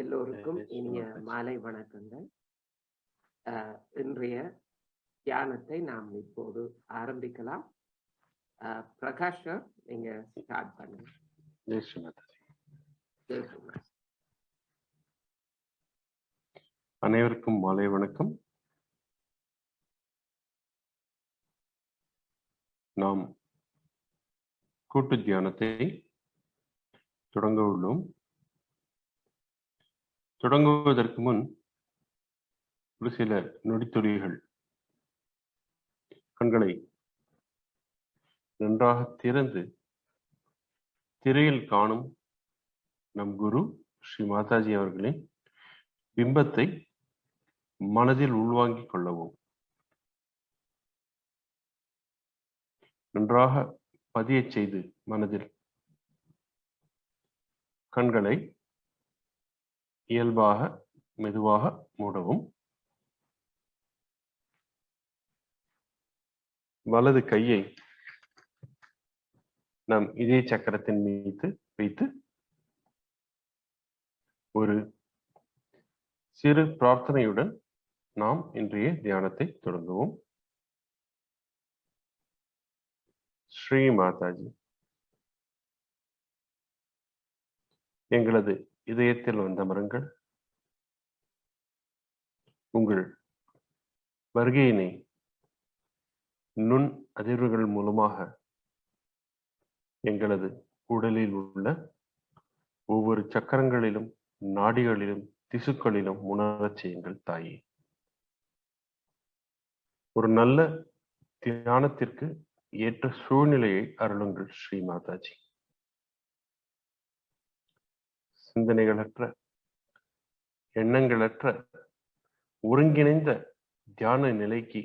எல்லோருக்கும் இனிய மாலை வணக்கங்கள். இன்றைய தியானத்தை நாம் இப்போது ஆரம்பிக்கலாம். பிரகாஷ் சார், நீங்க ஸ்டார்ட் பண்ணுங்க. அனைவருக்கும் மாலை வணக்கம். நாம் கூட்டு தியானத்தை தொடங்க உள்ளோம். தொடங்குவதற்கு முன் ஒரு சில நொடித்துளிகள் கண்களை நன்றாக திறந்து திரையில் காணும் நம் குரு ஸ்ரீ மாதாஜி அவர்களின் பிம்பத்தை மனதில் உள்வாங்கிக் கொள்ளவும். நன்றாக பதியச் செய்து மனதில் கண்களை இயல்பாக மெதுவாக மூடவும். வலது கையை நம் இதய சக்கரத்தின் மீது வைத்து ஒரு சிறு பிரார்த்தனையுடன் நாம் இன்றைய தியானத்தை தொடங்குவோம். ஸ்ரீ மாதாஜி, எங்களது இதயத்தில் வந்தமருங்கள். உங்கள் வருகையினை நுண் அதிர்வுகள் மூலமாக எங்களது உடலில் உள்ள ஒவ்வொரு சக்கரங்களிலும், நாடிகளிலும், திசுக்களிலும் உணரச் செய்யுங்கள் தாயே. ஒரு நல்ல தியானத்திற்கு ஏற்ற சூழ்நிலையை அருளுங்கள் ஸ்ரீ மாதாஜி. சிந்தனைகளற்ற, எண்ணங்களற்ற ஒருங்கிணைந்த தியான நிலைக்கு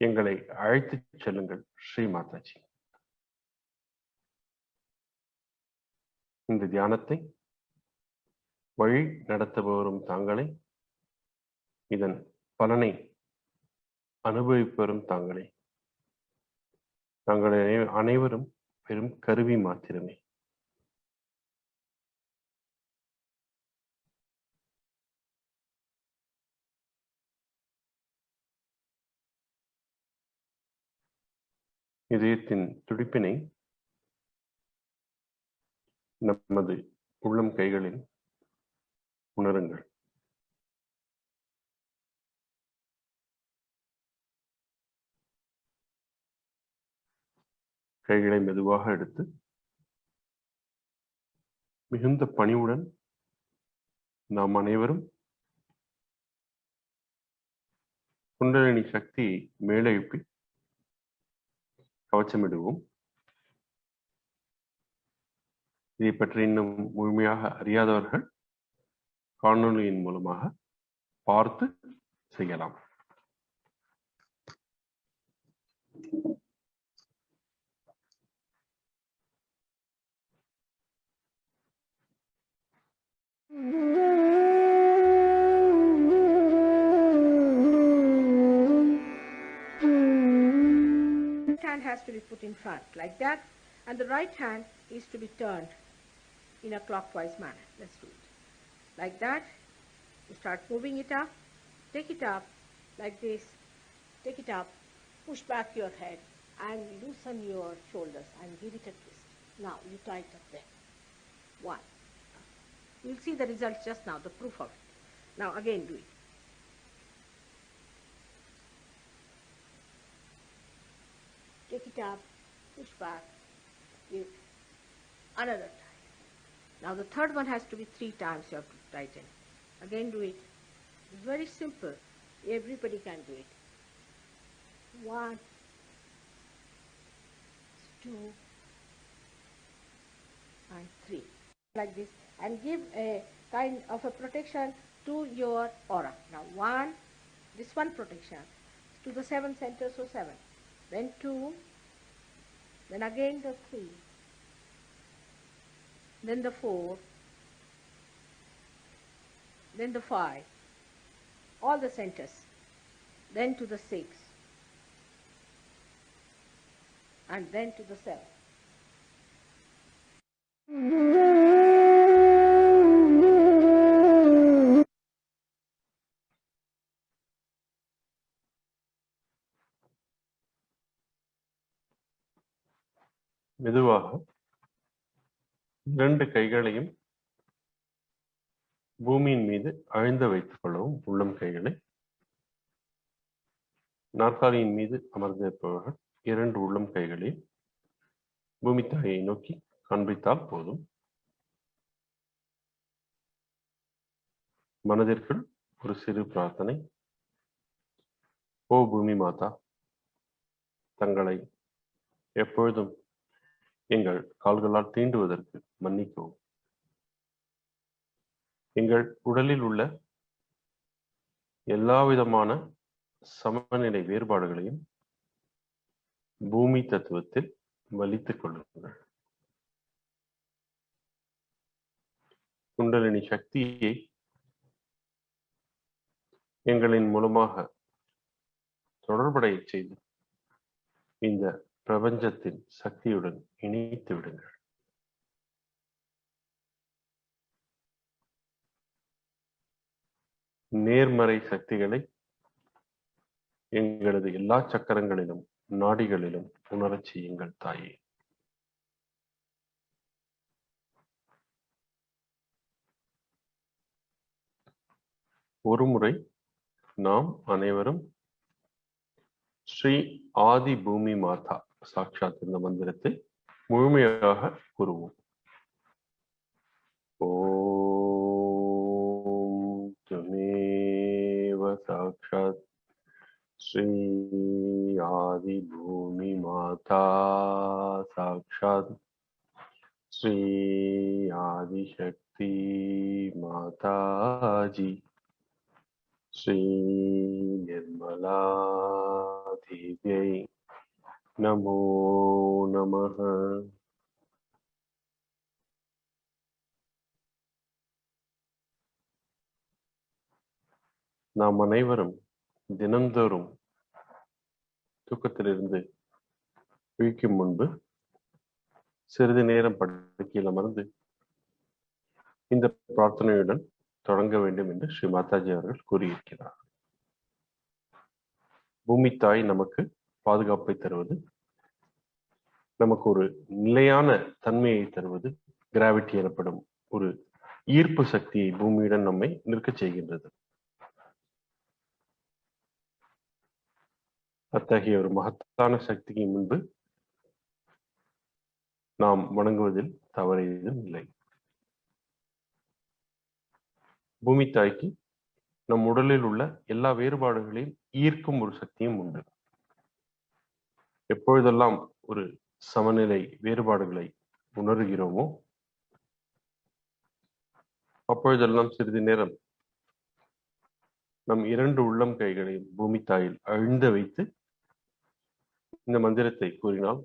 எங்களை அழைத்துச் செல்லுங்கள் ஸ்ரீ மாதாஜி. இந்த தியானத்தை வழி நடத்துபவரும் தாங்களே, இதன் பலனை அனுபவிப்பவரும் தாங்களே. தாங்கள் அனைவரும் பெரும் கருவி மாத்திரமே. இதயத்தின் துடிப்பினை நமது உள்ளம் கைகளில் உணருங்கள். கைகளை மெதுவாக எடுத்து மிகுந்த பணிவுடன் நாம் அனைவரும் குண்டலினி சக்தியை மேலெழுப்பி கவச்சமிடுவோம். இதை பற்றி இன்னும் முழுமையாக அறியாதவர்கள் காணொலியின் மூலமாக பார்த்து செய்யலாம். Hand has to be put in front like that, and the right hand is to be turned in a clockwise manner. Let's do it like that. You start moving it up, take it up like this, take it up, push back your head and loosen your shoulders and give it a twist. Now you tighten up there. One. You'll see the result just now, the proof of it. Now again do it. Take it up, push back, give another time. Now the third one has to be 3 times you have to tighten. Again do it. It's very simple. Everybody can do it. 1, 2, and 3. Like this. And give a kind of a protection to your aura. Now 1, this one protection to the 7 centers, so 7. Then 2, then again the 3, then the 4, then the 5, all the centers, then to the 6, and then to the 7. மெதுவாக 2 கைகளையும் பூமியின் மீது அழுந்த வைத்துக் கொள்ளவும். உள்ளம் கைகளை நாற்காலியின் மீது அமர்ந்திருப்பவர்கள் 2 உள்ளம் கைகளையும் பூமி தாயை நோக்கி காண்பித்தால் போதும். மனதிற்குள் ஒரு சிறு பிரார்த்தனை. ஓ பூமி மாதா, தங்களை எப்பொழுதும் எங்கள் கால்களால் தீண்டுவதற்கு மன்னிக்கவும். எங்கள் உடலில் உள்ள எல்லாவிதமான சமநிலை வேறுபாடுகளையும் பூமி தத்துவத்தில் வலித்துக் கொள்ளுங்கள். குண்டலினி சக்தியை எங்களின் மூலமாக தொடர்படைய செய்து இந்த பிரபஞ்சத்தின் சக்தியுடன் இணைத்து விடுங்கள். நேர்மறை சக்திகளை எங்களது எல்லா சக்கரங்களிலும் நாடிகளிலும் உணரச் செய்யுங்கள் தாயே. ஒருமுறை நாம் அனைவரும் ஸ்ரீ ஆதி பூமி மாதா சாட்சாத் இந்த மந்திரத்தை முழுமையாக கூறுவோம். ஓம் துமேவ சாட்சாத் ஸ்ரீ ஆதி பூமி மாதா சாட்சாத் ஸ்ரீ ஆதி சக்தி மாதாஜி ஸ்ரீ நிர்மலா தேவியை நமோ நமஹ. நாம் அனைவரும் தினந்தோறும் தூக்கத்திலிருந்து விழிக்கும் முன்பு சிறிது நேரம் படுக்கையில் அமர்ந்து இந்த பிரார்த்தனையுடன் தொடங்க வேண்டும் என்று ஸ்ரீ மாதாஜி அவர்கள் கூறியிருக்கிறார். பூமி தாய் நமக்கு பாதுகாப்பை தருவது, நமக்கு ஒரு நிலையான தன்மையை தருவது, கிராவிட்டி எனப்படும் ஒரு ஈர்ப்பு சக்தியை பூமியுடன் நம்மை நிற்கச் செய்கின்றது. அத்தகைய ஒரு மகத்தான சக்திக்கு முன்பு நாம் வணங்குவதில் தவறு ஏதும் இல்லை. பூமி தாய்க்கு நம் உடலில் உள்ள எல்லா வேறுபாடுகளையும் ஈர்க்கும் ஒரு சக்தியும் உண்டு. எப்பொழுதெல்லாம் ஒரு சமநிலை வேறுபாடுகளை உணர்கிறோமோ அப்பொழுதெல்லாம் சிறிது நேரம் நம் 2 உள்ளம் கைகளையும் பூமி தாயில் அழுந்த வைத்து இந்த மந்திரத்தை கூறினால்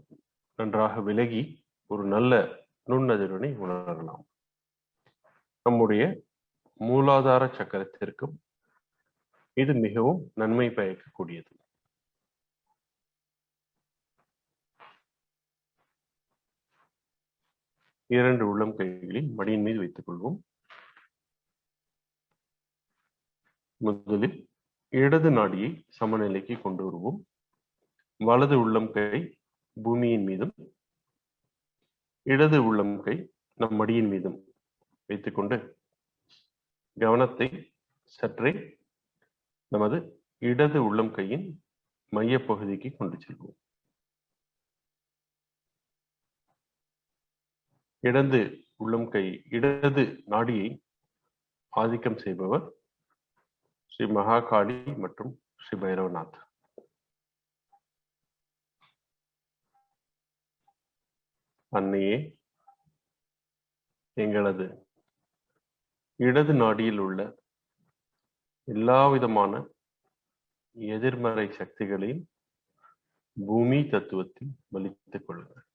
நன்றாக விலகி ஒரு நல்ல நுண்ணதிர்வினை உணரலாம். நம்முடைய மூலாதார சக்கரத்திற்கும் இது மிகவும் நன்மை பயக்கக்கூடியது. இரண்டு உள்ளம் கைகளில் மடியின் மீது வைத்துக் கொள்வோம். முதலில் இடது நாடியை சமநிலைக்கு கொண்டு வருவோம். வலது உள்ளம் கை பூமியின் மீதும் இடது உள்ளம் கை நம் மடியின் மீதும் வைத்துக்கொண்டு கவனத்தை சற்றே நமது இடது உள்ளம் கையின் மைய பகுதிக்கு கொண்டு செல்வோம். இடது உள்ளம் கை இடது நாடியை ஆதிக்கம் செய்பவர் ஸ்ரீ மகாகாளி மற்றும் ஸ்ரீ பைரவநாத். அன்னையே, எங்களது இடது நாடியில் உள்ள எல்லாவிதமான எதிர்மறை சக்திகளையும் பூமி தத்துவத்தில் வலித்துக் கொள்ளுங்கள்.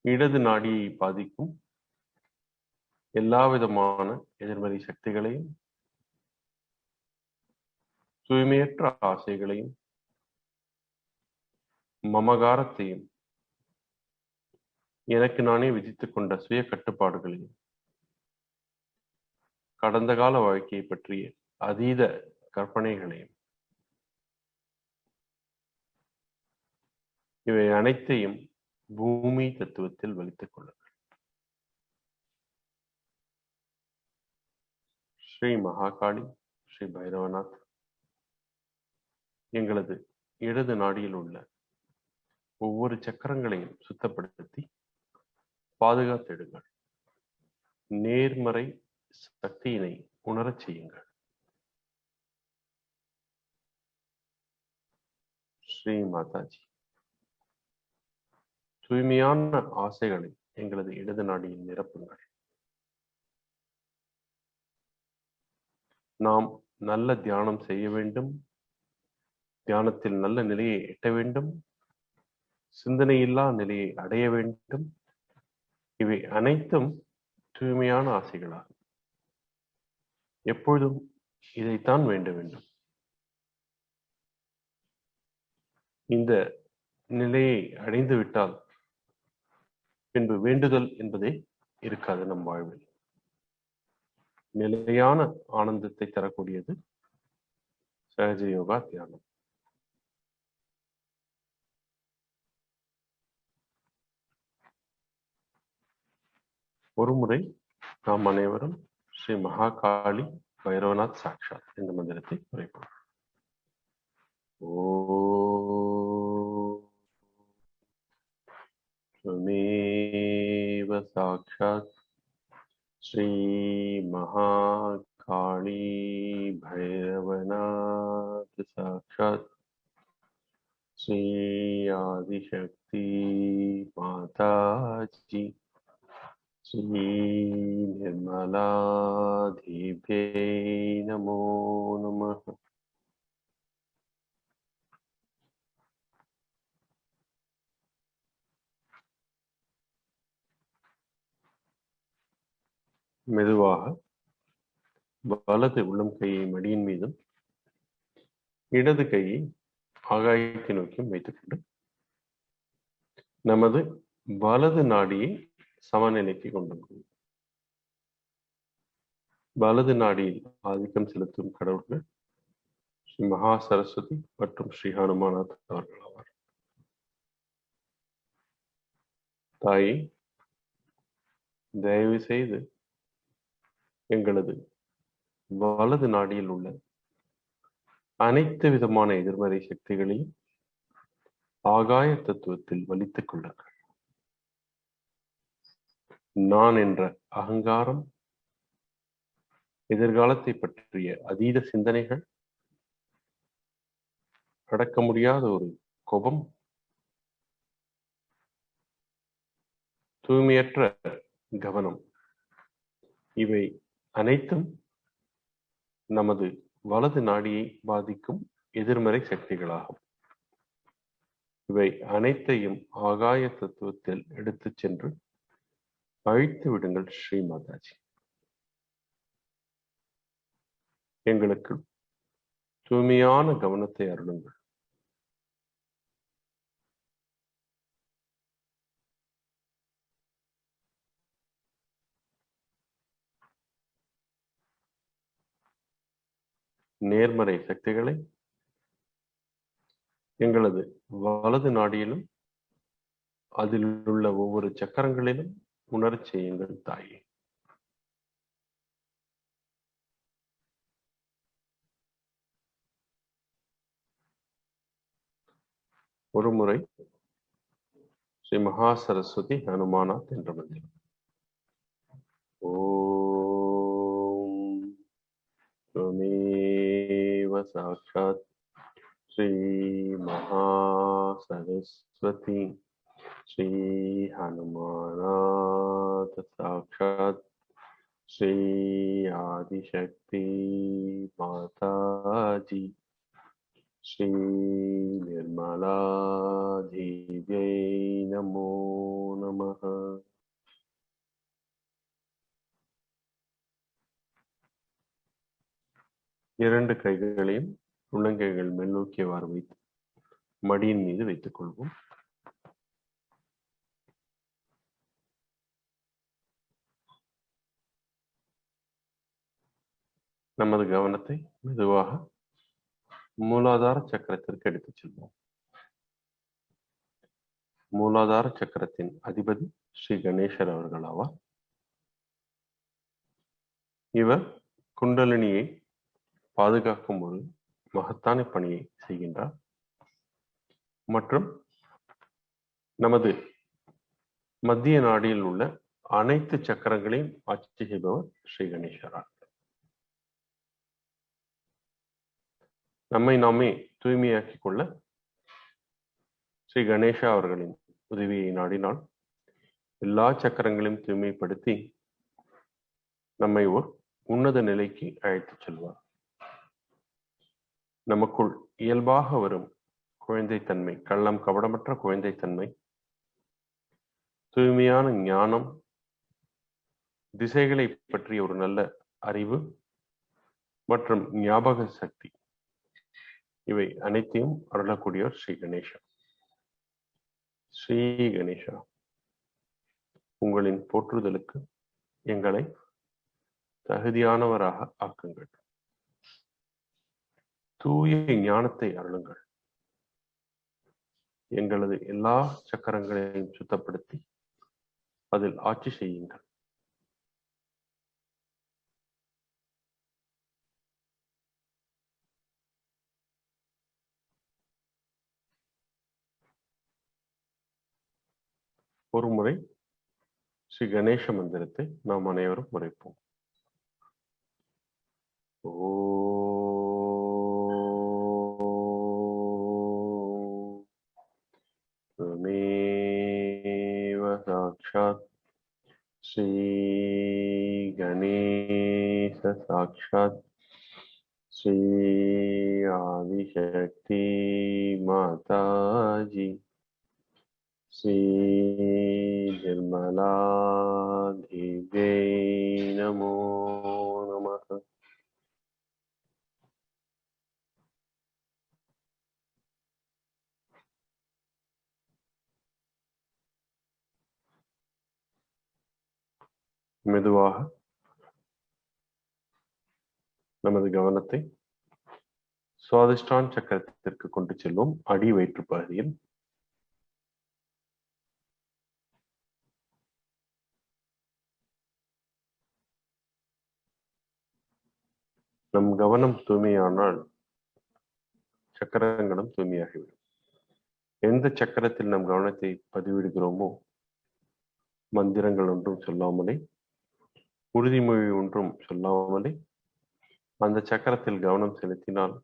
இடது நாடியை பாதிக்கும் எல்லாவிதமான எதிர்மறை சக்திகளையும் தூய்மையற்ற ஆசைகளையும் மமகாரத்தையும் எனக்கு நானே விதித்துக் கொண்ட சுய கட்டுப்பாடுகளையும் கடந்த கால வாழ்க்கையை பற்றிய அதீத கற்பனைகளையும் இவை அனைத்தையும் பூமி தத்துவத்தில் வலித்துக் கொள்ளுங்கள். ஸ்ரீ மகாகாளி, ஸ்ரீ பைரவநாத், எங்களது இடது நாடியில் உள்ள ஒவ்வொரு சக்கரங்களையும் சுத்தப்படுத்தி பாதுகாத்திடுங்கள். நேர்மறை சக்தியினை உணரச் செய்யுங்கள். ஸ்ரீ மாதாஜி, தூய்மையான ஆசைகளை எங்களது இடது நாடியில் நிரப்புங்கள். நாம் நல்ல தியானம் செய்ய வேண்டும், தியானத்தில் நல்ல நிலையை எட்ட வேண்டும், சிந்தனையில்லா நிலையை அடைய வேண்டும். இவை அனைத்தும் தூய்மையான ஆசைகளாகும். எப்பொழுதும் இதைத்தான் வேண்ட வேண்டும். இந்த நிலையை அடைந்து விட்டால் பின்பு வேண்டுதல் என்பதே இருக்காது நம் வாழ்வில். நிலையான ஆனந்தத்தை தரக்கூடியது சகஜ யோகா தியானம். ஒருமுறை நாம் அனைவரும் ஸ்ரீ மகாகாளி பைரவநாத் சாக்ஷாத் என்ற மந்திரத்தை உரைப்போம். त्वमेव साक्षात् श्री महाकाली भैरवनाथ साक्षात् श्री आदिशक्ति माताजी श्री निर्मला देव्यै नमो नमः. மெதுவாக வலது உள்ளம் கையை மடியின் மீதும் இடது கையை ஆகாயத்தை நோக்கியும் வைத்துக் கொண்டு நமது வலது நாடியை சமநிலைக்கு கொண்டு வருவோம். வலது நாடியில் ஆதிக்கம் செலுத்தும் கடவுள்கள் ஸ்ரீ மகா சரஸ்வதி மற்றும் ஸ்ரீ ஹனுமானாத் அவர்கள் ஆவார். தாயை, தயவு செய்து எங்களது வலது நாடியில் உள்ள அனைத்து விதமான எதிர்மறை சக்திகளையும் ஆகாய தத்துவத்தில் வலித்துக் கொள்ளுங்கள். நான் என்ற அகங்காரம், எதிர்காலத்தை பற்றிய அதீத சிந்தனைகள், அடக்க முடியாத ஒரு கோபம், தூய்மையற்ற கவனம், இவை அனைத்தும் நமது வலது நாடியை பாதிக்கும் எதிர்மறை சக்திகளாகும். இவை அனைத்தையும் ஆகாய தத்துவத்தில் எடுத்துச் சென்று அழித்து விடுங்கள் ஸ்ரீ மாதாஜி. எங்களுக்கு தூய்மையான கவனத்தை அருளுங்கள். நேர்மறை சக்திகளை எங்களது வலது நாடியிலும் அதில் உள்ள ஒவ்வொரு சக்கரங்களிலும் உணரச் செய்யுங்கள் தாயே. ஒருமுறை ஸ்ரீ மகா சரஸ்வதி ஹனுமானாத் என்ற மந்திரம். ஓம் त्वमेव साक्षात् श्री महा सरस्वती श्री हनुमानाथ साक्षात् श्री आदिशक्ति माताजी श्री निर्मला देव्यै नमो नमः. இரண்டு கைகளையும் உள்ளங்கைகள் மேல்நோக்கியவாறு வைத்து மடியின் மீது வைத்துக் கொள்வோம். நமது கவனத்தை மெதுவாக மூலாதார சக்கரத்திற்கு எடுத்துச் செல்வோம். மூலாதார சக்கரத்தின் அதிபதி ஸ்ரீ கணேசர் அவர்கள் ஆவார். இவர் குண்டலினியை பாதுகாக்கும் ஒரு மகத்தான பணியை செய்கின்றார் மற்றும் நமது மத்திய நாடியில் உள்ள அனைத்து சக்கரங்களையும் ஆட்சி செய்பவர் ஸ்ரீ கணேசர். நம்மை நாமே தூய்மையாக்கிக் கொள்ள ஸ்ரீ கணேசா அவர்களின் உதவியை நாடினால் எல்லா சக்கரங்களையும் தூய்மைப்படுத்தி நம்மை ஒரு உன்னத நிலைக்கு அழைத்துச் செல்வார். நமக்குள் இயல்பாக வரும் குழந்தைத்தன்மை, கள்ளம் கபடமற்ற குழந்தைத்தன்மை, தூய்மையான ஞானம், திசைகளை பற்றிய ஒரு நல்ல அறிவு மற்றும் ஞாபக சக்தி, இவை அனைத்தையும் அருளக்கூடியவர் ஸ்ரீ கணேசா. ஸ்ரீ கணேசா, உங்களின் போற்றுதலுக்கு எங்களை தகுதியானவராக ஆக்குங்கள். தூய ஞானத்தை அருளுங்கள். எங்களது எல்லா சக்கரங்களையும் சுத்தப்படுத்தி அதில் ஆட்சி செய்யுங்கள். ஒரு முறை ஸ்ரீ கணேச மந்திரத்தை நாம் அனைவரும் உரைப்போம். त्वमेव साक्षात् श्री गणेश साक्षात् श्री आदिशक्ति माताजी श्री निर्मला देव्यै नमो नमः. மெதுவாக நமது கவனத்தை சுவாதிஷ்டான சக்கரத்திற்கு கொண்டு செல்வோம். அடி வயிற்று பகுதியில் நம் கவனம் தூய்மையானால் சக்கரங்களும் தூய்மையாகிவிடும். எந்த சக்கரத்தில் நம் கவனத்தை பதிவிடுகிறோமோ, மந்திரங்கள் ஒன்றும் சொல்லாமலே, உறுதிமொழி ஒன்றும் சொல்லாமலே அந்த சக்கரத்தில் கவனம் செலுத்தினால்,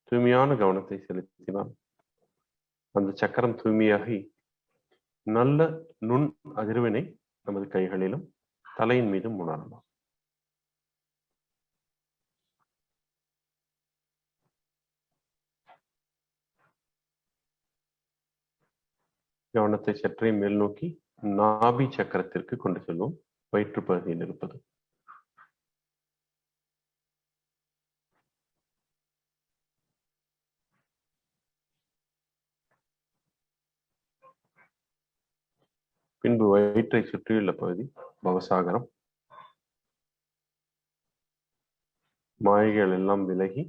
தூய்மையான கவனத்தை செலுத்தினால், அந்த சக்கரம் தூய்மையாகி நல்ல நுண் அதிர்வினை நமது கைகளிலும் தலையின் மீதும் உணரலாம். கவனத்தை சற்றே மேல் நோக்கி நாபி சக்கரத்திற்கு கொண்டு செல்வோம். வயிற்று பகுதியில் இருப்பது பின்பு வயிற்றை சுற்றியுள்ள பகுதி பவசாகரம். மாயைகள் எல்லாம் விலகி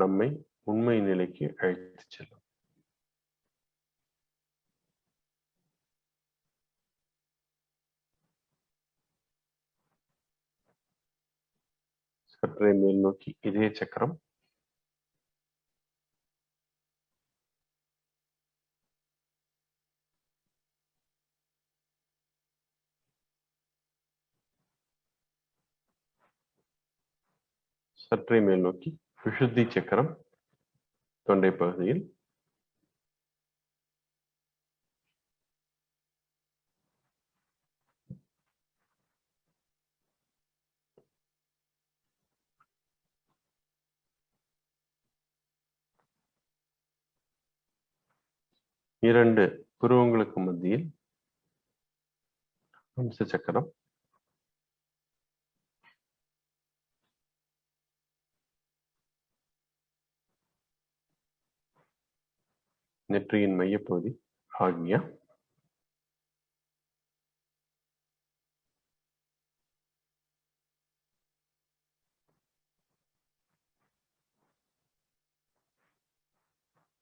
நம்மை உண்மை நிலைக்கு அழைத்து செல்லும். சற்றே மேல் நோக்கி இதய சக்கரம். சற்றே மேல் நோக்கி விஷுத்தி சக்கரம் தொண்டை பகுதியில். இரண்டு புருவங்களுக்கு மத்தியில் அம்ச சக்கரம். நெற்றியின் மையப்பகுதி ஆக்ஞா.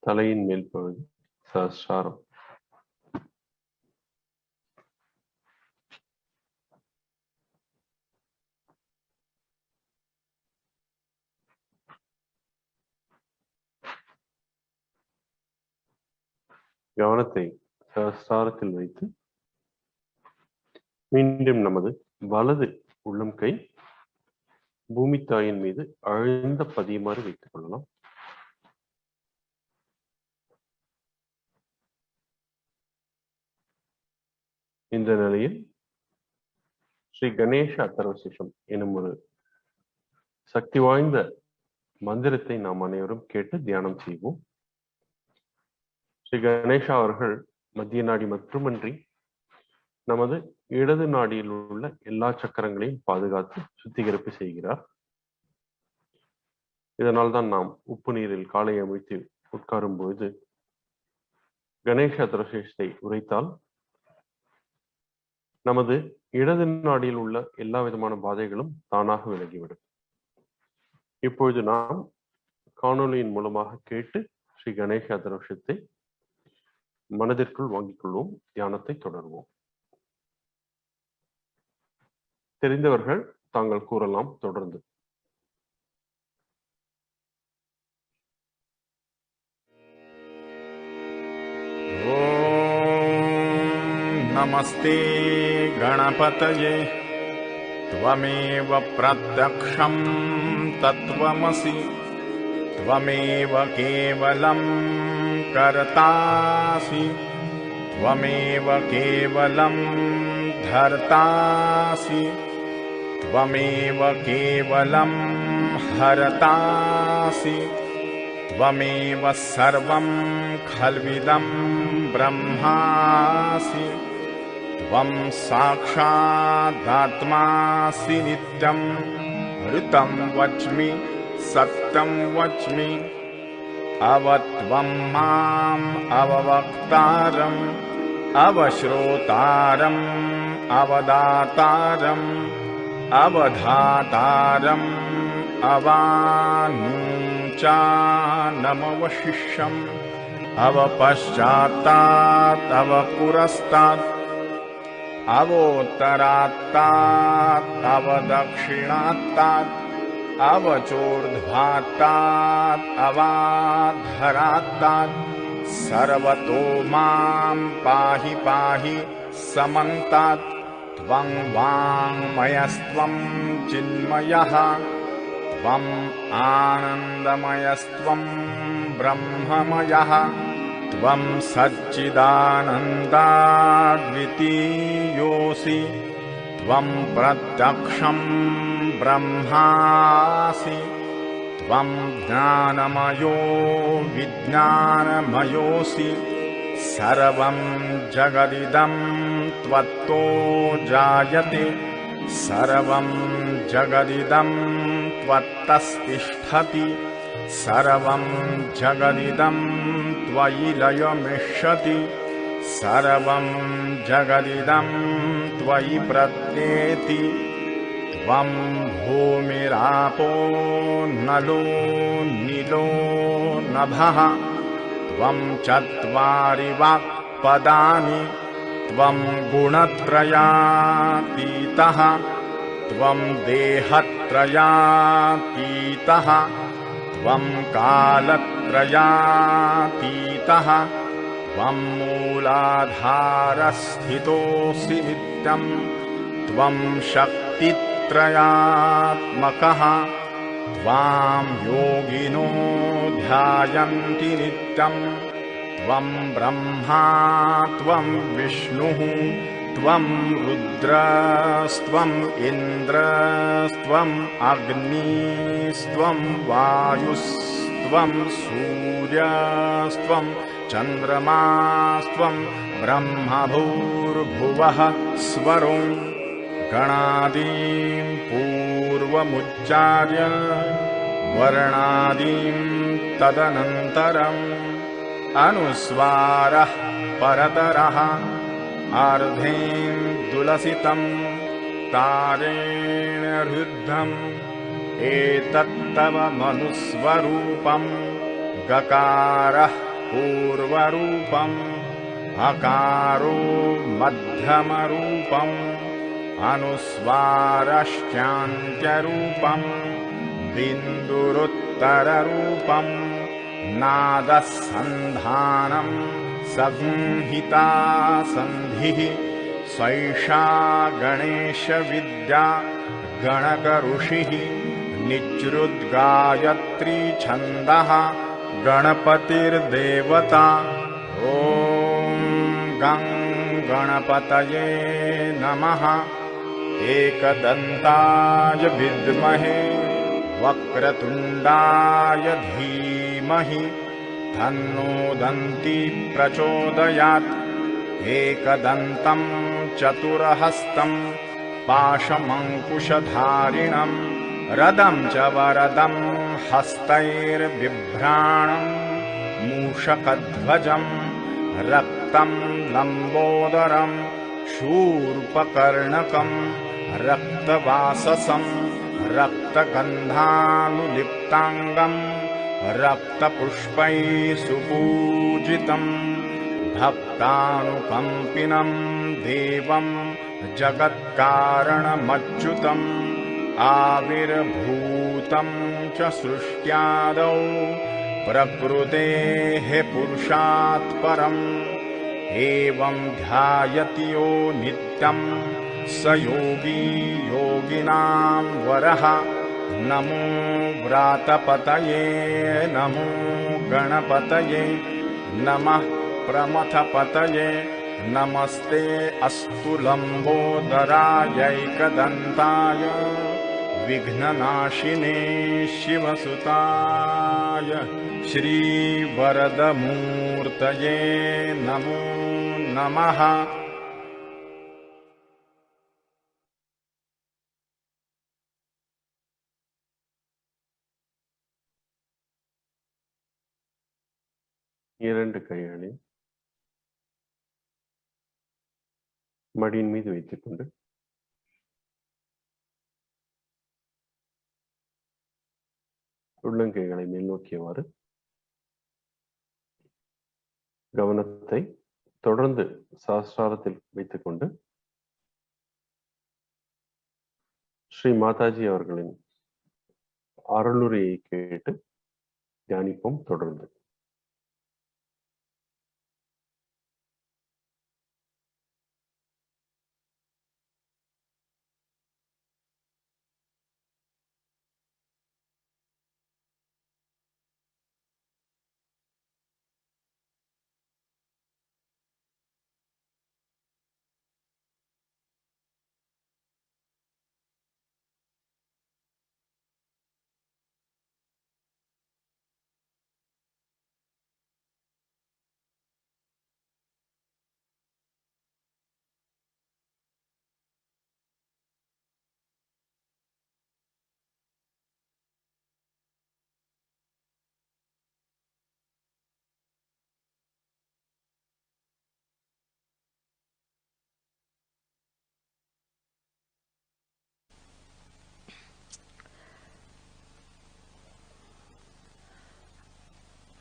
தலையின் மேல் பகுதி சஹஸ்ராரம். கவனத்தை சஹஸ்ராரத்தில் வைத்து மீண்டும் நமது வலது உள்ளம் கை பூமி தாயின் மீது ஆழ்ந்த பதியுமாறு வைத்துக் கொள்ளலாம். இந்த நிலையில் ஸ்ரீ கணேச அதர்வசேஷம் எனும் ஒரு சக்தி வாய்ந்த மந்திரத்தை நாம் அனைவரும் கேட்டு தியானம் செய்வோம். ஸ்ரீ கணேசா அவர்கள் மத்திய நாடி மட்டுமன்றி நமது இடது நாடியில் உள்ள எல்லா சக்கரங்களையும் பாதுகாத்து சுத்திகரிப்பு செய்கிறார். இதனால் தான் நாம் உப்பு நீரில் காலை அமைத்து உட்காரும் பொழுது கணேச அதர்வசேஷத்தை உரைத்தால் நமது இடது நாடியில் உள்ள எல்லா விதமான பாதைகளும் தானாக விலகிவிடும். இப்பொழுது நாம் காணொலியின் மூலமாக கேட்டு ஸ்ரீ கணேச அதர்வசத்தை மனதிற்குள் வாங்கிக் கொள்வோம். தியானத்தை தொடர்வோம். தெரிந்தவர்கள் தாங்கள் கூறலாம். தொடர்ந்து नमस्ते गणपतये त्वमेव प्रत्यक्षं तत्त्वमसि त्वमेव केवलं कर्तासि त्वमेव केवलं धर्तासि त्वमेव केवलं हरतासि त्वमेव सर्वं खल्विदं ब्रह्मासि त्वं साक्षादात्मासि नित्यं ऋतं वच्मि सत्यं वच्मि अवत्वं माम् अववक्तारम् अवश्रोतारम् अवदातारम् अवधातारम् अवानुचानमवशिष्यम् अवपश्चात्तात् अवपुरस्तात् अवोत्तरात्तात् अवदक्षिणात्तात् अवचोर्ध्वात्तात् अवाधरात्तात् सर्वतो मां पाहि पाहि समन्तात् त्वं वाङ्मयस्त्वं चिन्मयः त्वम् आनन्दमयस्त्वं ब्रह्ममयः त्वं सच्चिदानन्दाद्वितीयोऽसि त्वं प्रत्यक्षं ब्रह्मासि त्वं ज्ञानमयो विज्ञानमयोऽसि सर्वं जगदिदं त्वत्तो जायते सर्वं जगदिदं त्वत्तस्तिष्ठति सर्वं जगदिदं त्वयि लयमिष्यति सर्वं जगदिदं त्वयि प्रत्येति त्वं भूमिरापो नलो नीलो नभः त्वं चत्वारि वाक्पदानि त्वं गुणत्रयातीतः त्वं देहत्रयातीतः त्वं कालत्रयातीतः त्वं मूलाधारस्थितोऽसि नित्यं त्वं शक्तित्रयात्मकः त्वां योगिनो ध्यायन्ति नित्यं त्वं ब्रह्मा त्वं विष्णुः त्वं रुद्रस्त्वम् इन्द्रस्त्वम् अग्निस्त्वं वायुस्त्वं सूर्यस्त्वं चन्द्रमास्त्वं ब्रह्मभूर्भुवः स्वरो गणादीं पूर्वमुच्चार्य वर्णादीं तदनन्तरम् अनुस्वारः परतरः आर्धें दुलसितं तारेण रुद्धम् एतत्तव मनुस्वरूपम् गकारः पूर्वरूपम् अकारो मध्यमरूपम् अनुस्वारश्चान्त्यरूपम् बिन्दुरुत्तररूपम् नादः सन्धानम् संहिता सन्धिः स्वैषा गणेशविद्या गणकऋषिः निच्रुद्गायत्री छन्दः गणपतिर्देवता ॐ गं गणपतये नमः एकदन्ताय विद्महे वक्रतुण्डाय धीमहि तन्नो दन्ती प्रचोदयात् एकदन्तं चतुरहस्तं पाशमङ्कुशधारिणं रदं च वरदं हस्तैर्बिभ्राणं मूषकध्वजं रक्तं लम्बोदरं शूर्पकर्णकं रक्तवाससं रक्तगन्धानुलिप्ताङ्गं रक्तपुष्पैः सुपूजितं भक्तानुकम्पिनं देवं जगत्कारणमच्युतम् आविर्भूतं च सृष्ट्यादौ प्रकृतेः पुरुषात् परम् एवं ध्यायति यो नित्यं स योगी योगिनां वरः नमो व्रातपतये नमो गणपतये नमः प्रमथपतये नमस्ते अस्तु लम्बोदरायैकदन्ताय विघ्ननाशिने शिवसुताय श्रीवरदमूर्तये नमो नमः। இரண்டு கைகளை மடியின் மீது வைத்துக்கொண்டு உள்ளங்கைகளை மேல் நோக்கியவாறு கவனத்தை தொடர்ந்து சாஸ்திராரத்தில் வைத்துக்கொண்டு ஸ்ரீ மாதாஜி அவர்களின் அருளுரையை கேட்டு தியானிப்போம். தொடர்ந்து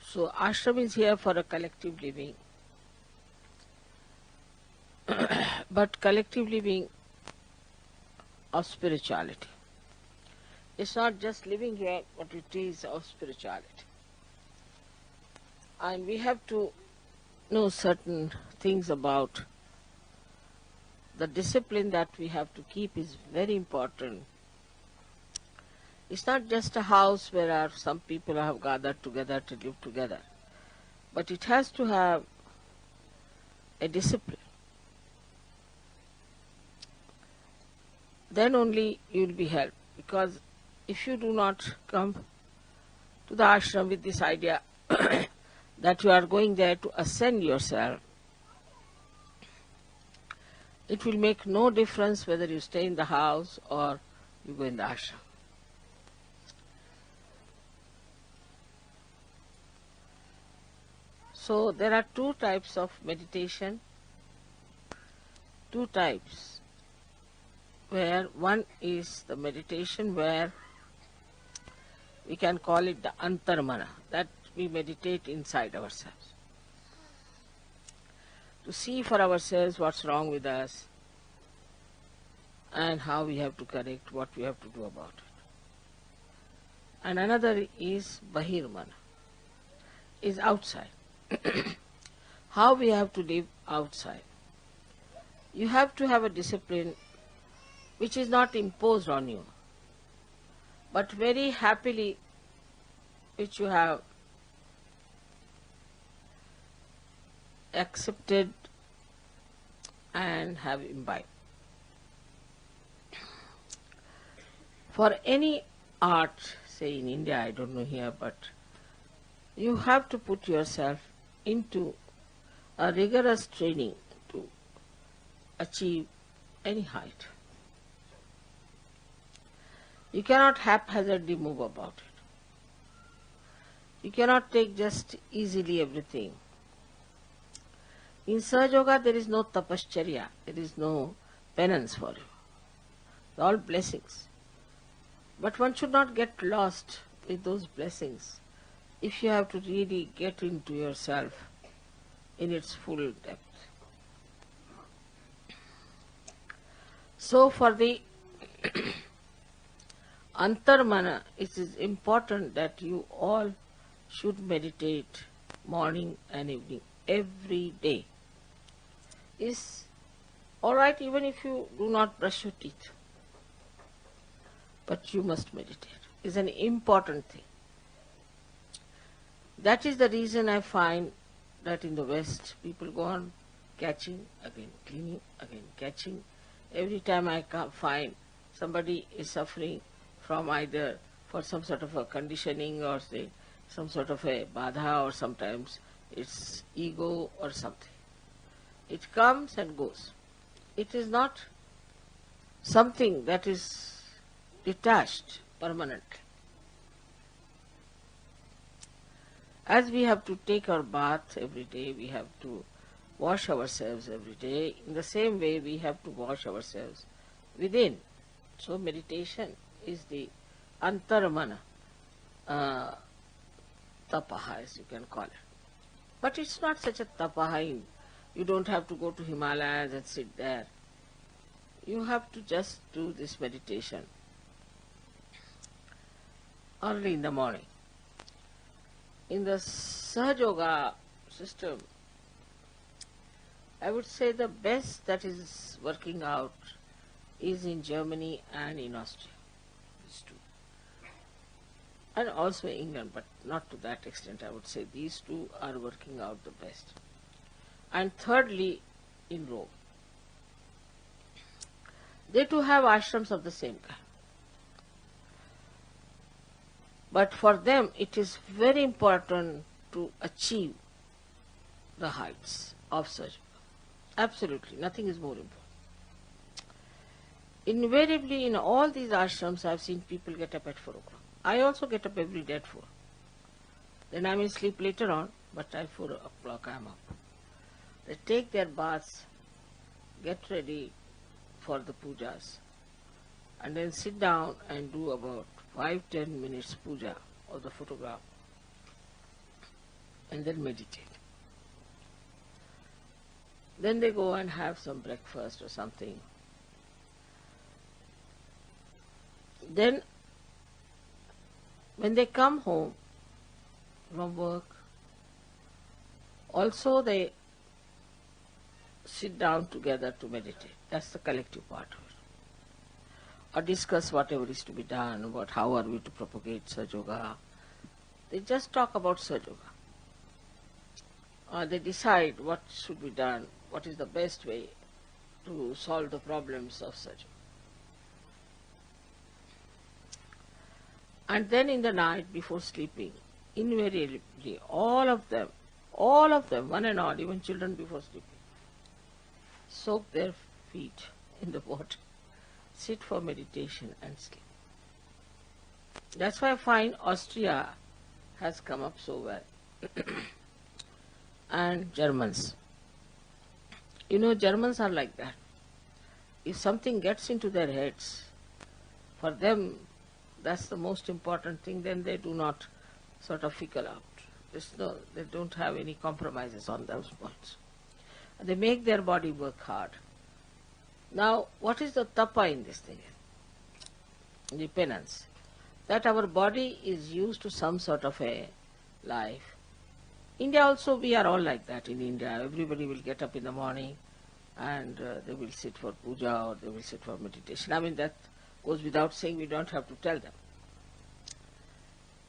So ashram is here for a collective living, but collective living of spirituality. It's not just living here, but it is of spirituality. And we have to know certain things about the discipline that we have to keep is very important. It's not just a house where some people have gathered together to live together, but it has to have a discipline. Then only you will be helped, because if you do not come to the ashram with this idea that you are going there to ascend yourself, it will make no difference whether you stay in the house or you go in the ashram. So there are two types of meditation, two types, where one is the meditation where we can call it the antarmana, that we meditate inside ourselves, to see for ourselves what's wrong with us and how we have to correct, what we have to do about it. And another is bahirmana, is outside. how we have to live outside. You have to have a discipline which is not imposed on you, but very happily which you have accepted and have imbibed. For any art, say in India, I don't know here, but you have to put yourself into a rigorous training to achieve any height. You cannot haphazardly move about it. You cannot take just easily everything. In Sahaja Yoga there is no tapascharya, there is no penance for you. They are all blessings. But one should not get lost with those blessings if you have to really get into yourself in its full depth. So for the Antarmana, it is important that you all should meditate morning and evening, every day. Is alright even if you do not brush your teeth, but you must meditate. It's an important thing. That is the reason I find that in the West people go on catching, again cleaning, again catching. Every time I find somebody is suffering from either for some sort of a conditioning or say some sort of a badha, or sometimes it's ego or something. It comes and goes. It is not something that is detached permanently. As we have to take our bath every day, we have to wash ourselves every day. In the same way, we have to wash ourselves within. So meditation is the antaramana tapaha, as you can call it. But it's not such a tapaha. You don't have to go to Himalayas and sit there. You have to just do this meditation early in the morning. In the Sahaja Yoga system, I would say the best that is working out is in Germany and in Austria. These two. And also England, but not to that extent. I would say these two are working out the best. And thirdly, in Rome. They too have ashrams of the same kind. But for them it is very important to achieve the heights of Sahaja Yoga. Absolutely, nothing is more important. Invariably in all these ashrams I have seen people get up at 4 o'clock. I also get up every day at 4. Then I may sleep later on, but at 4 o'clock I am up. They take their baths, get ready for the pujas, and then sit down and do about 5-10 minutes puja of the photograph, and then meditate. Then they go and have some breakfast or something. Then when they come home from work, also they sit down together to meditate. That's the collective part of it. Or discuss whatever is to be done, about how are we to propagate Sahaja Yoga. They just talk about Sahaja Yoga. Or they decide what should be done, what is the best way to solve the problems of Sahaja Yoga. And then in the night before sleeping, invariably all of them, one and all, even children before sleeping, soak their feet in the water, sit for meditation and sleep. That's why I find Austria has come up so well. And Germans. You know, Germans are like that. If something gets into their heads, for them that's the most important thing, then they do not sort of fickle out. They don't have any compromises on those points. They make their body work hard. Now, what is the tapa in this thing? The penance. That our body is used to some sort of a life, India also, we are all like that in India. Everybody will get up in the morning and they will sit for puja or they will sit for meditation. I mean, that goes without saying, we don't have to tell them.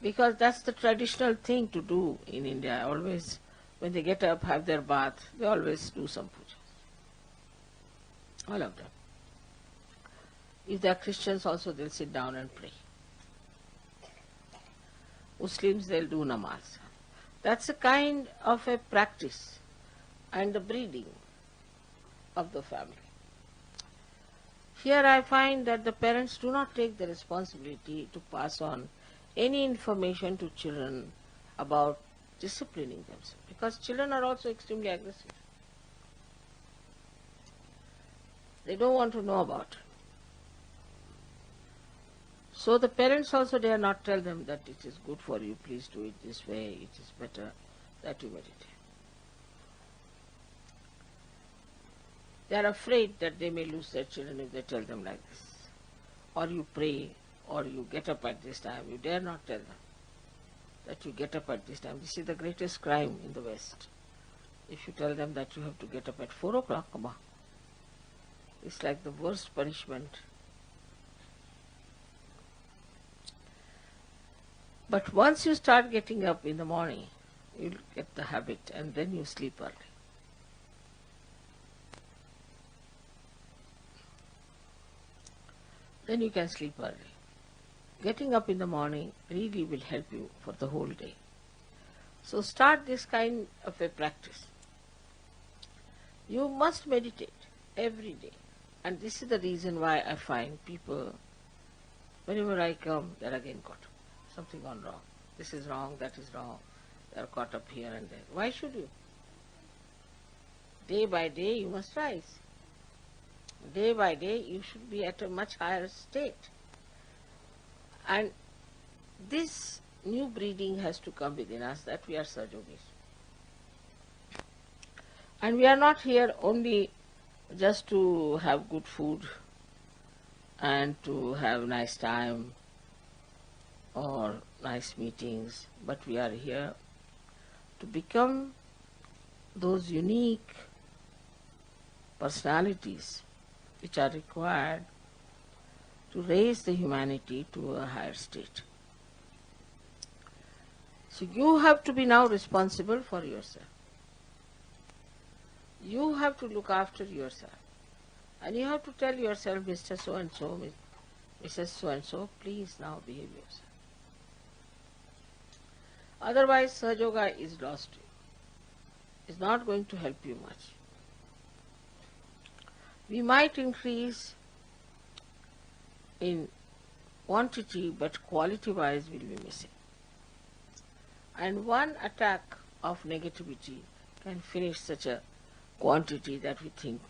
Because that's the traditional thing to do in India. Always, when they get up, have their bath, they always do some puja. All of them. If they are Christians also, they'll sit down and pray. Muslims, they'll do namaz. That's a kind of a practice and the breeding of the family. Here I find that the parents do not take the responsibility to pass on any information to children about disciplining themselves, because children are also extremely aggressive. They don't want to know about it. So the parents also dare not tell them that it is good for you, please do it this way, it is better that you meditate. They are afraid that they may lose their children if they tell them like this. Or you pray, or you get up at this time. You dare not tell them that you get up at this time. This is the greatest crime in the West. If you tell them that you have to get up at 4 o'clock, it's like the worst punishment. But once you start getting up in the morning, you'll get the habit and then you sleep early. Then you can sleep early. Getting up in the morning really will help you for the whole day. So start this kind of a practice. You must meditate every day. And this is the reason why I find people, whenever I come, they're again caught up. Something gone wrong. This is wrong, that is wrong. They're caught up here and there. Why should you? Day by day you must rise. Day by day you should be at a much higher state. And this new breeding has to come within us, that we are Sahajogis. And we are not here only just to have good food and to have nice time or nice meetings, but we are here to become those unique personalities which are required to raise the humanity to a higher state. So you have to be now responsible for yourself. You have to look after yourself. And you have to tell yourself, Mr. So-and-so, Mrs. So-and-so, please now behave yourself. Otherwise, Sahajoga is lost to you. It's not going to help you much. We might increase in quantity, but quality-wise will be missing. And one attack of negativity can finish such a quantity that we think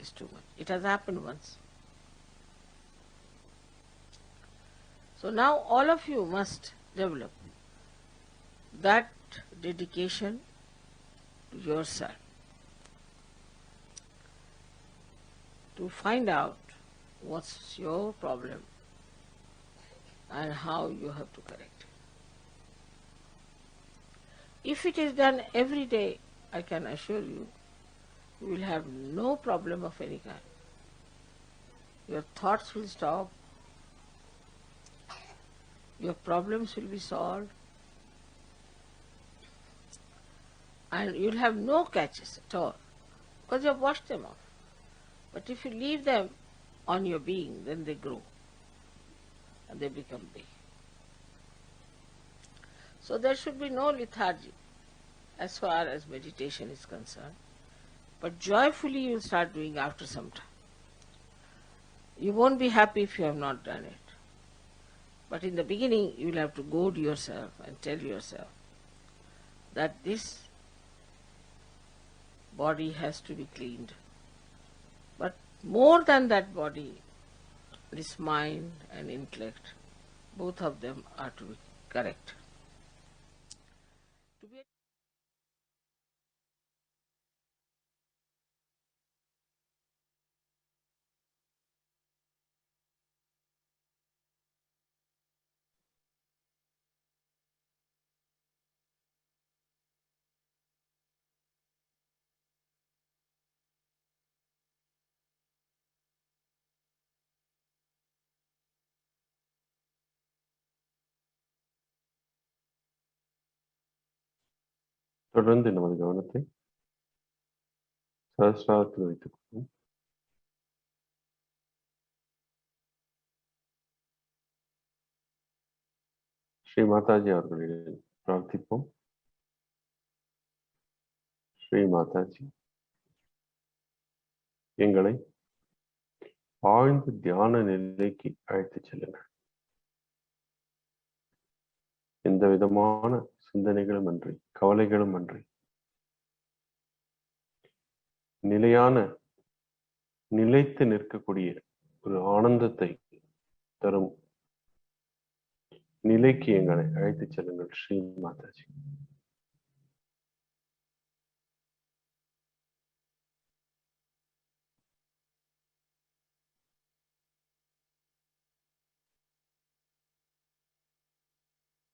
is too much. It has happened once. So now all of you must develop that dedication to yourself to find out what's your problem and how you have to correct it. If it is done every day, I can assure you, you will have no problem of any kind. Your thoughts will stop, your problems will be solved, and you'll have no catches at all, because you have washed them off. But if you leave them on your being, then they grow and they become big. So there should be no lethargy as far as meditation is concerned, but joyfully you will start doing after some time. You won't be happy if you have not done it. But in the beginning you will have to goad yourself and tell yourself that this body has to be cleaned. But more than that body, this mind and intellect, both of them are to be correct. தொடர்ந்து நமது கவனத்தை சஹஸ்ராரத்தில் வைத்துக் கொள்வோம். ஸ்ரீ மாதாஜி அவர்களிடம் பிரார்த்திப்போம். ஸ்ரீ மாதாஜி, எங்களை ஆழ்ந்த தியான நிலைக்கு அழைத்துச் செல்லுங்கள். எந்த விதமான சிந்தனைகளும் அன்றி, கவலைகளும் அன்றி, நிலையான நிலைத்து நிற்கக்கூடிய ஒரு ஆனந்தத்தை தரும் நிலைக்கு எங்களை அழைத்துச் செல்லுங்கள் ஸ்ரீ மாதாஜி.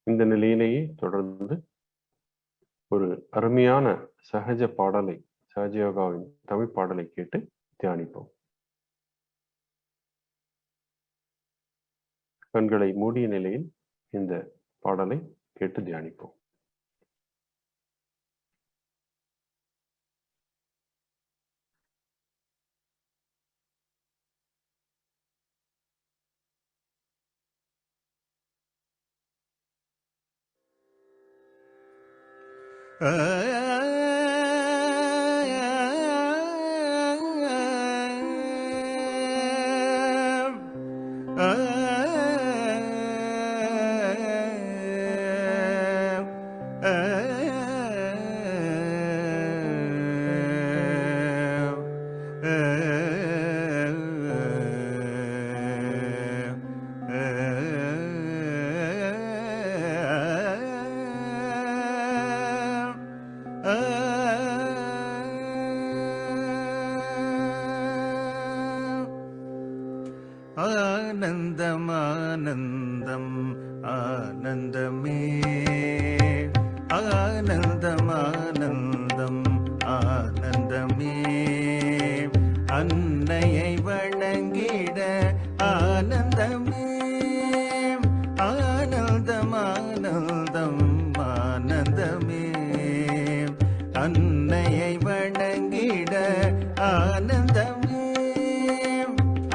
இந்த நிலையிலேயே தொடர்ந்து ஒரு அருமையான சகஜ பாடலை, சகஜயோகாவின் தமிழ் பாடலை கேட்டு தியானிப்போம். கண்களை மூடிய நிலையில் இந்த பாடலை கேட்டு தியானிப்போம். ஆனந்தம் ஆனந்தம் ஆனந்தமே, ஆனந்தம் ஆனந்தம் ஆனந்தமே, அன்னையை வணங்கிட ஆனந்தமே, ஆனந்தம் ஆனந்தம் ஆனந்தமே, அன்னையை வணங்கிட ஆனந்தமே,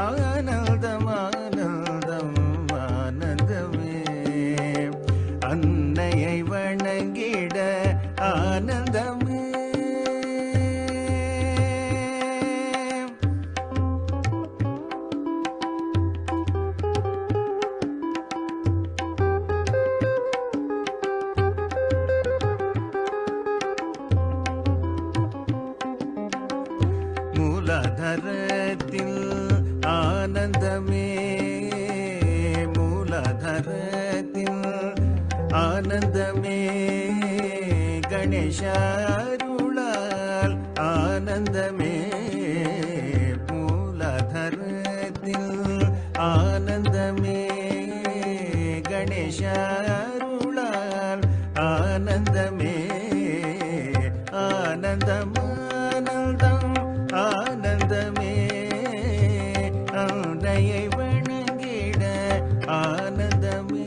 ஆனந்தம் ஆனந்தம் ஆனந்தமே, அன்னையை வணங்கிட ஆனந்தமே. மூலாதாரத்தில் ஆனந்தமே, மூலாதாரத்தில் ஆனந்தமே, கணேஷருளால் ஆனந்தமே, மூலாதாரத்தில் ஆனந்தமே, கணேஷருளால் ஆனந்தமே, ஆனந்தம் ஆனந்தம் ஆனந்தமே, அன்னையை வணங்கிட ஆனந்தமே.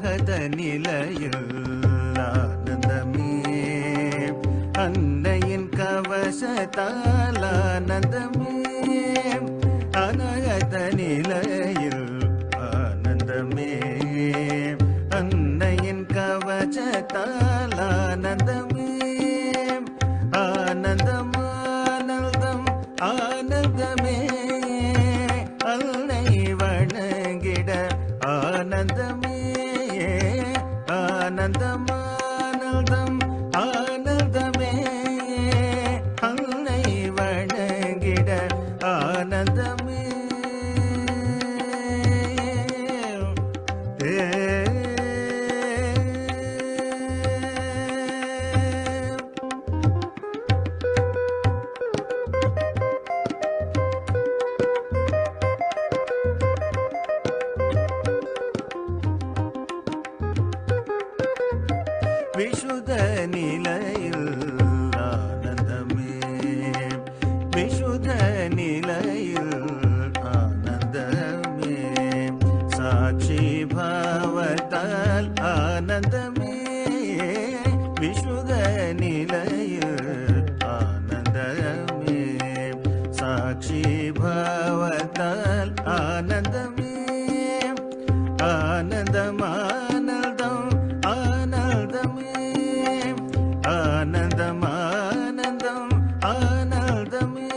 அனகத நிலையில் ஆனந்தமே அன்னையின் கவசத்தால் ஆனந்தமே அனகத நிலையில் ஆனந்தமே அன்னையின் கவசத்தால் ஆனந்தமே ஆனந்தம் ஆனந்தம் ஆனந்தமே அன்னை வணங்கிட ஆனந்தமே ஆனந்தம் ஆனந்தம் ஆனந்தமே அன்னை வணங்கிட ஆனந்தமே விசுத நிலையில் ஆனந்தமே விசுத நிலையில் ஆனந்தமே சாட்சி பாவத்தால் ஆனந்தமே விசுத நிலையில் ஆனந்தமே சாட்சி பாவத்தால் ஆனந்தமே ஆனந்தம் ஆனந்தம் ஆனந்தமே ஆனந்தம் ஆனந்தம் ஆனந்தமே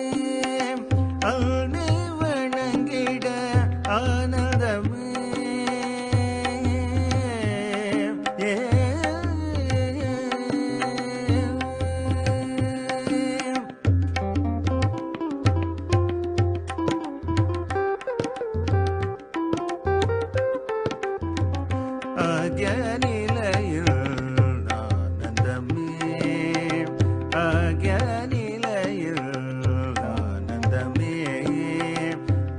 அன்னை வணங்கிட ஆனந்தமே ஆக்ஞானிலையில் ஆனந்தமே ஆக்ஞானிலையில் ஆனந்தமே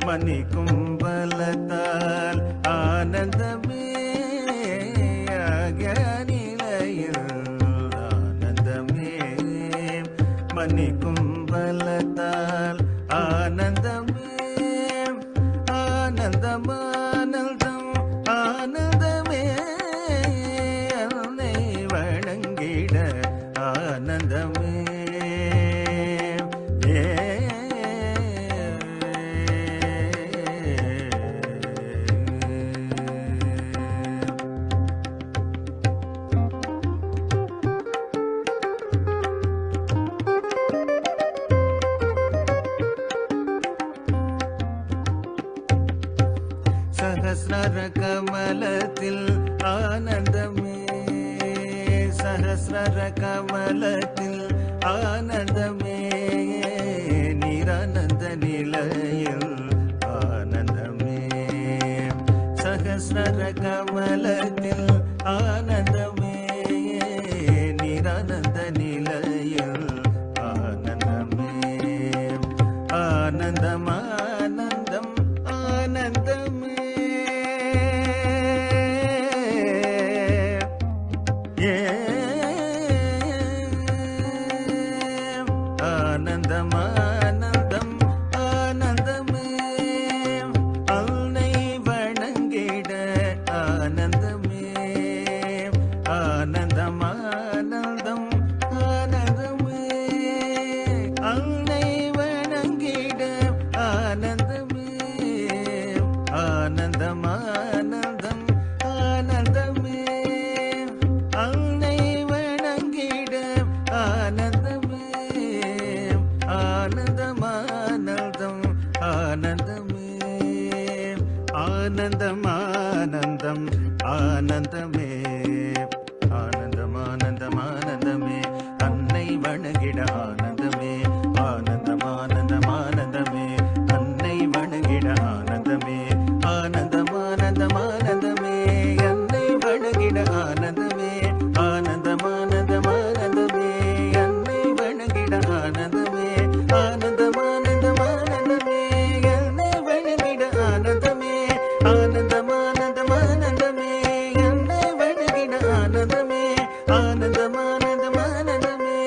மன்னிக்கும் பலத்தால் ஆனந்தமே ஆக்ஞானிலையில் ஆனந்தமே மன்னிக்கும் பலத்தால் ஆனந்தமே ஆனந்தம் ஆனந்தம் ஆனந்தமே அன்னை வணங்கிட ஆனந்தமே சஹஸ்ர கமலத்தில் ஆனந்தமே சஹஸ்ர கமலத்தில் ஆனந்தமே நிரானந்த நிலையில் ஆனந்தமே சஹஸ்ர கமலத்தில் ஆனந்தமே நிரானந்த நிலையில் ஆனந்தமே ஆனந்தம் ஆனந்தம் ஆனந்தமே ஆனந்தம் ஆனந்தம் ஆனந்தமே அன்னை வணங்கிட ஆனந்தமே ஆனந்தம் ஆனந்தம் ஆனந்தமே அன்னை வணங்கிட ஆனந்தமே ஆனந்தம் ஆனந்தம் ஆனந்தமே அன்னை வணங்கிட ஆனந்தமே ஆனந்தம் ஆனந்தம் ஆனந்தமே ஆனந்தம் ஆனந்தம் ஆனந்தமே ஆனந்தம் ஆனந்தம் ஆனந்தமே அன்னை வணங்கிட ஆனந்தமே ஆனந்தம் ஆனந்தம் ஆனந்தமே அன்னை வணங்கிட ஆனந்தமே ஆனந்தம் ஆனந்தம் ஆனந்தமே அன்னை வணங்கிட ஆனந்தமே ஆனந்தம் ஆனந்தம் ஆனந்தமே அன்னை வணங்கிட ஆனந்தமே ஆனந்தம் ஆனந்தம் ஆனந்தமே அன்னை வணங்கிட ஆனந்தமே ஆனந்தம் ஆனந்தம் ஆனந்தமே அன்னை வணங்கிட ஆனந்தமே ஆனந்தம் ஆனந்தம் ஆனந்தமே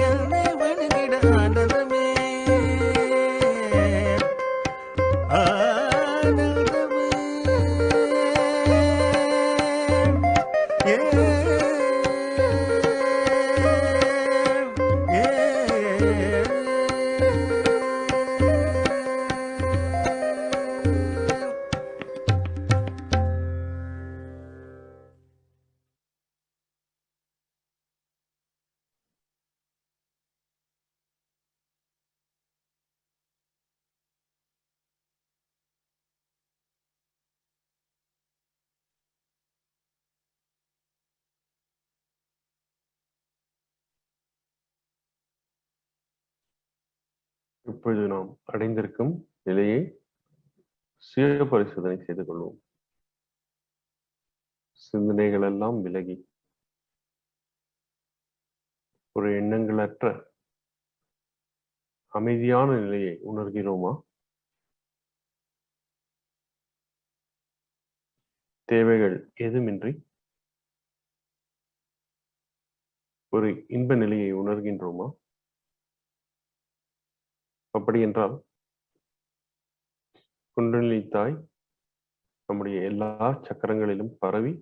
அன்னை வணங்கிட ஆனந்தமே ஆனந்தமே இப்பொழுது நாம் அடைந்திருக்கும் நிலையை சுய பரிசோதனை செய்து கொள்வோம். சிந்தனைகள் எல்லாம் விலகி ஒரு எண்ணங்களற்ற அமைதியான நிலையை உணர்கிறோமா? தேவைகள் எதுமின்றி ஒரு இன்ப நிலையை உணர்கின்றோமா? அப்படி என்றால் குண்டலினி தாய் நம்முடைய எல்லா சக்கரங்களிலும் பரவி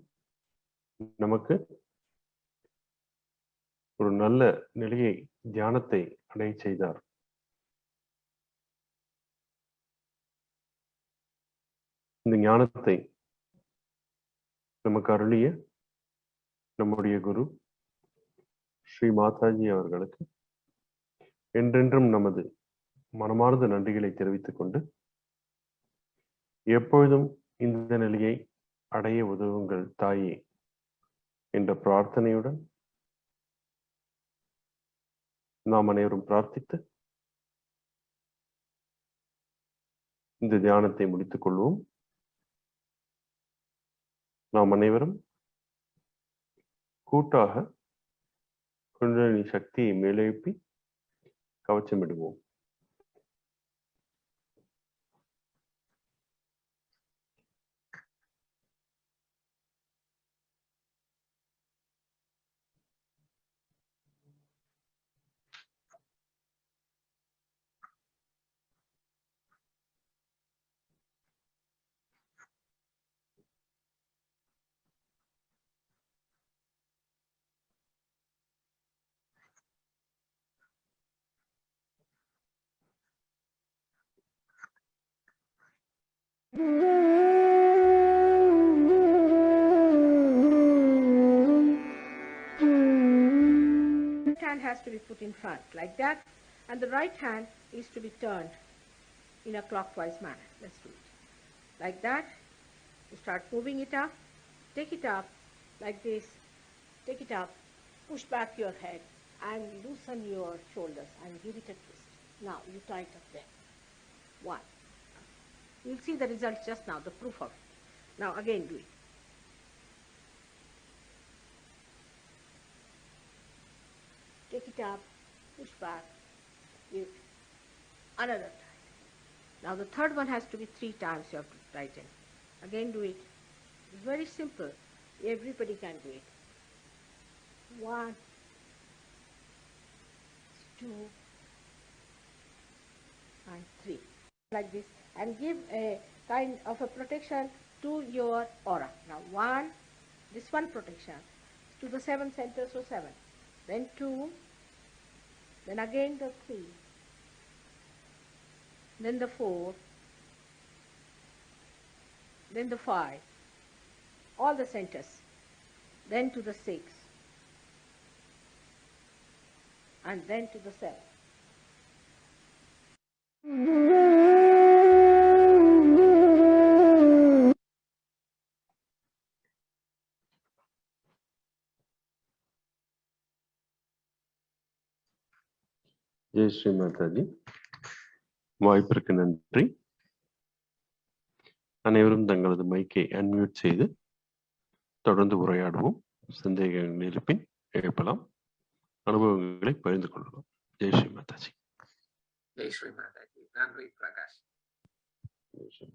நமக்கு ஒரு நல்ல நிலையை, தியானத்தை அடைய செய்தார். இந்த ஞானத்தை நமக்கு அருளிய நம்முடைய குரு ஸ்ரீ மாதாஜி அவர்களுக்கு என்றென்றும் நமது மனமார்ந்த நன்றிகளை தெரிவித்துக் கொண்டு, எப்பொழுதும் இந்த நிலையை அடைய உதவுங்கள் தாயே என்ற பிரார்த்தனையுடன் நாம் அனைவரும் பிரார்த்தித்து இந்த தியானத்தை முடித்துக் கொள்வோம். நாம் அனைவரும் கூட்டாக குண்டலினி சக்தியை மேலெழுப்பி கவச்சமிடுவோம். Left hand has to be put in front like that, and the right hand is to be turned in a clockwise manner. Let's do it. Like that, you start moving it up, take it up like this, take it up, push back your head and loosen your shoulders and give it a twist. Now you tie it up there. One. You'll see the result just now, the proof of it. Now again do it. Take it up, push back, give another tie. Now the third one has to be 3 times you have to tighten. Again do it. It's very simple. Everybody can do it. 1, 2, and 3. Like this. And give a kind of a protection to your aura. Now 1, this one protection to the 7 centers, so 7. Then 2, then again the 3, then the 4, then the 5, all the centers, then to the 6, and then to the 7. Jai Sri Mataji. வாய்ப்பிற்கு நன்றி. அனைவரும் தங்களது மைக்கை unmute செய்து தொடர்ந்து உரையாடுவோம். சந்தேகங்கள் இருப்பின் எழுப்பலாம், அனுபவங்களை பகிர்ந்து கொள்ளலாம். ஜெய் ஸ்ரீ மாதாஜி. ஜெய் ஸ்ரீ மாதாஜி. நன்றி பிரகாஷ். ஜெய் ஸ்ரீ.